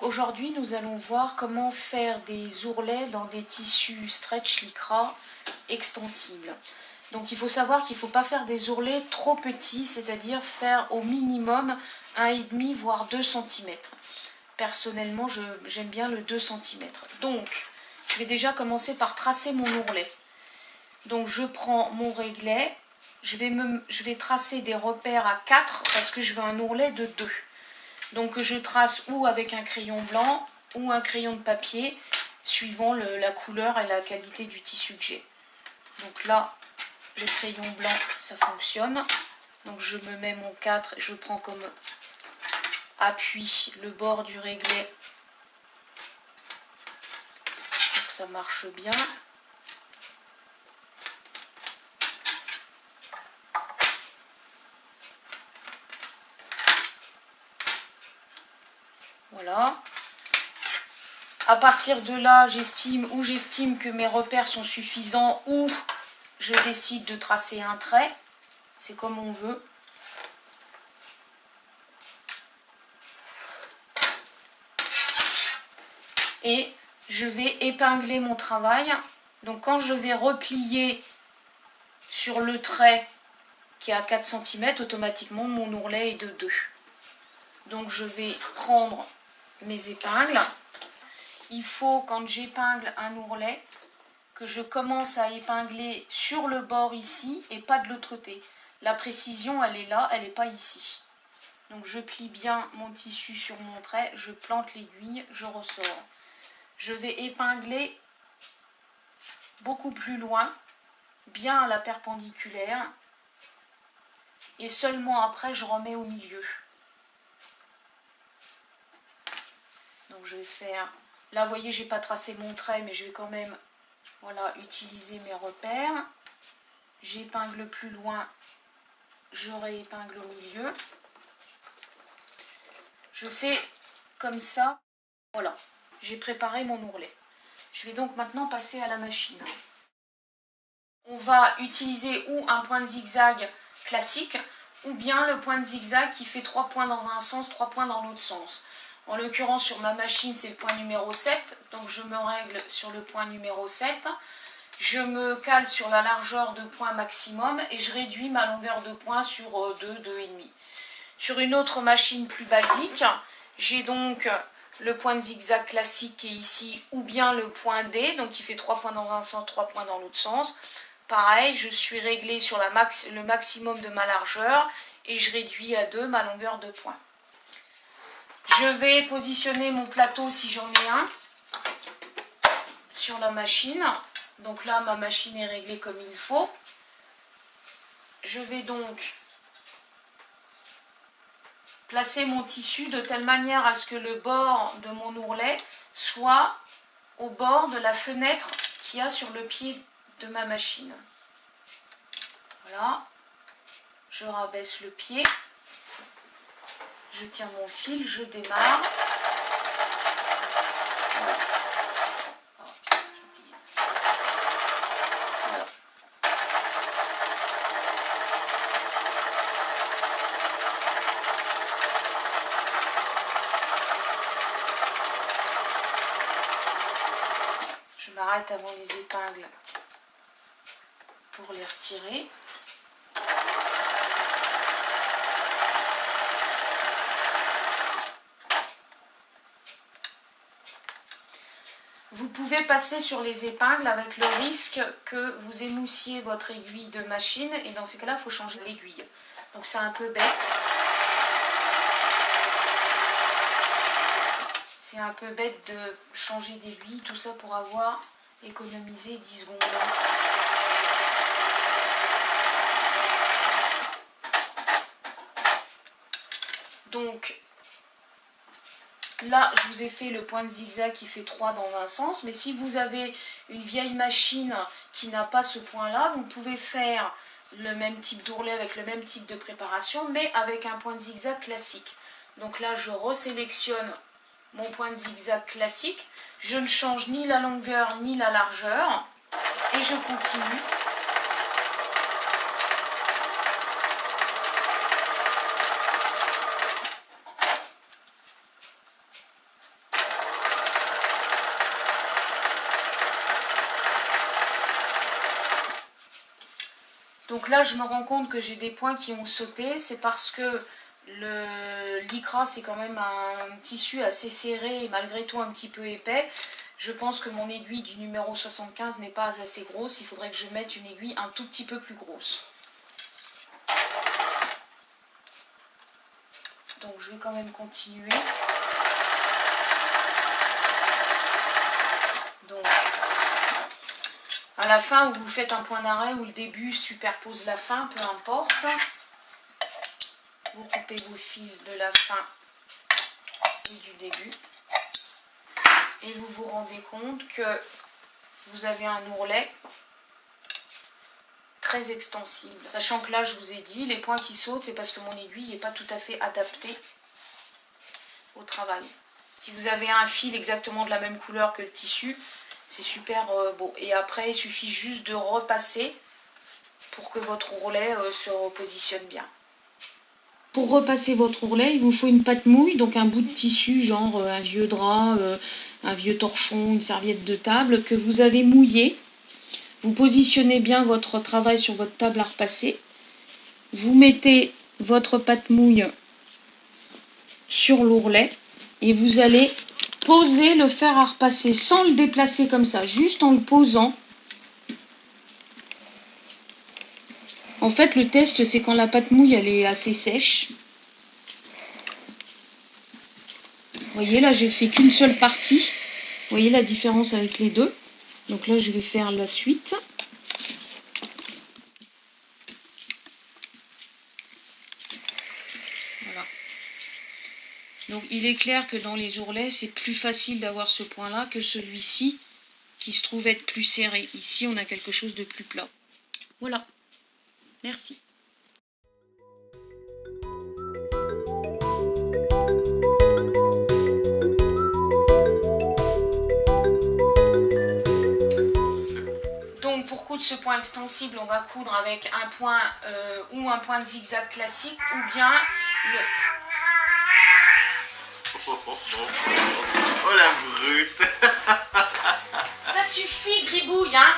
Aujourd'hui, nous allons voir comment faire des ourlets dans des tissus stretch lycra extensibles. Donc il faut savoir qu'il ne faut pas faire des ourlets trop petits, c'est-à-dire faire au minimum 1,5 voire 2 cm. Personnellement, j'aime bien le 2 cm. Donc, je vais déjà commencer par tracer mon ourlet. Donc je prends mon réglet, je vais tracer des repères à 4 parce que je veux un ourlet de 2. Donc je trace ou avec un crayon blanc ou un crayon de papier, suivant la couleur et la qualité du tissu que j'ai. Donc là, le crayon blanc, ça fonctionne. Donc je me mets mon 4 et je prends comme appui le bord du réglet pour que ça marche bien. Voilà. À partir de là, j'estime que mes repères sont suffisants ou je décide de tracer un trait. C'est comme on veut. Et je vais épingler mon travail. Donc quand je vais replier sur le trait qui est à 4 cm, automatiquement mon ourlet est de 2. Donc je vais prendre mes épingles. Il faut, quand j'épingle un ourlet, que je commence à épingler sur le bord ici et pas de l'autre côté. La précision, elle est là, elle n'est pas ici. Donc je plie bien mon tissu sur mon trait, je plante l'aiguille, je ressors. Je vais épingler beaucoup plus loin, bien à la perpendiculaire, et seulement après je remets au milieu. Donc je vais faire, là vous voyez j'ai pas tracé mon trait, mais je vais quand même utiliser mes repères. J'épingle plus loin, je réépingle au milieu. Je fais comme ça, voilà, j'ai préparé mon ourlet. Je vais donc maintenant passer à la machine. On va utiliser ou un point de zigzag classique, ou bien le point de zigzag qui fait 3 points dans un sens, 3 points dans l'autre sens. En l'occurrence, sur ma machine, c'est le point numéro 7, donc je me règle sur le point numéro 7. Je me cale sur la largeur de point maximum et je réduis ma longueur de point sur 2, 2,5. Sur une autre machine plus basique, j'ai donc le point de zigzag classique qui est ici, ou bien le point D, donc qui fait 3 points dans un sens, 3 points dans l'autre sens. Pareil, je suis réglé sur le maximum de ma largeur et je réduis à 2 ma longueur de point. Je vais positionner mon plateau, si j'en ai un, sur la machine. Donc là, ma machine est réglée comme il faut. Je vais donc placer mon tissu de telle manière à ce que le bord de mon ourlet soit au bord de la fenêtre qu'il y a sur le pied de ma machine. Voilà. Je rabaisse le pied. Je tiens mon fil, je démarre. Voilà. Je m'arrête avant les épingles pour les retirer. Vous pouvez passer sur les épingles avec le risque que vous émoussiez votre aiguille de machine et dans ces cas-là, il faut changer l'aiguille. Donc c'est un peu bête. C'est un peu bête de changer d'aiguille, tout ça pour avoir économisé 10 secondes. Donc là, je vous ai fait le point de zigzag qui fait 3 dans un sens, mais si vous avez une vieille machine qui n'a pas ce point-là, vous pouvez faire le même type d'ourlet avec le même type de préparation, mais avec un point de zigzag classique. Donc là, je resélectionne mon point de zigzag classique, je ne change ni la longueur ni la largeur, et je continue. Donc là, je me rends compte que j'ai des points qui ont sauté. C'est parce que le lycra, c'est quand même un tissu assez serré et malgré tout un petit peu épais. Je pense que mon aiguille du numéro 75 n'est pas assez grosse. Il faudrait que je mette une aiguille un tout petit peu plus grosse. Donc je vais quand même continuer. Donc à la fin où vous faites un point d'arrêt ou le début superpose la fin, peu importe. Vous coupez vos fils de la fin et du début. Et vous vous rendez compte que vous avez un ourlet très extensible. Sachant que là, je vous ai dit, les points qui sautent, c'est parce que mon aiguille n'est pas tout à fait adaptée au travail. Si vous avez un fil exactement de la même couleur que le tissu, c'est super beau. Et après, il suffit juste de repasser pour que votre ourlet se repositionne bien. Pour repasser votre ourlet, il vous faut une pâte mouille, donc un bout de tissu, genre un vieux drap, un vieux torchon, une serviette de table, que vous avez mouillé. Vous positionnez bien votre travail sur votre table à repasser. Vous mettez votre pâte mouille sur l'ourlet et vous allez poser le fer à repasser sans le déplacer comme ça, juste en le posant. En fait, le test, c'est quand la pâte mouille elle est assez sèche. Vous voyez, là, j'ai fait qu'une seule partie. Vous voyez la différence avec les deux. Donc là, je vais faire la suite. Voilà. Donc, il est clair que dans les ourlets, c'est plus facile d'avoir ce point-là que celui-ci, qui se trouve être plus serré. Ici, on a quelque chose de plus plat. Voilà. Merci. Donc pour coudre ce point extensible, on va coudre avec un point ou un point de zigzag classique ou bien le... Oh la brute. Ça suffit, gribouille, hein.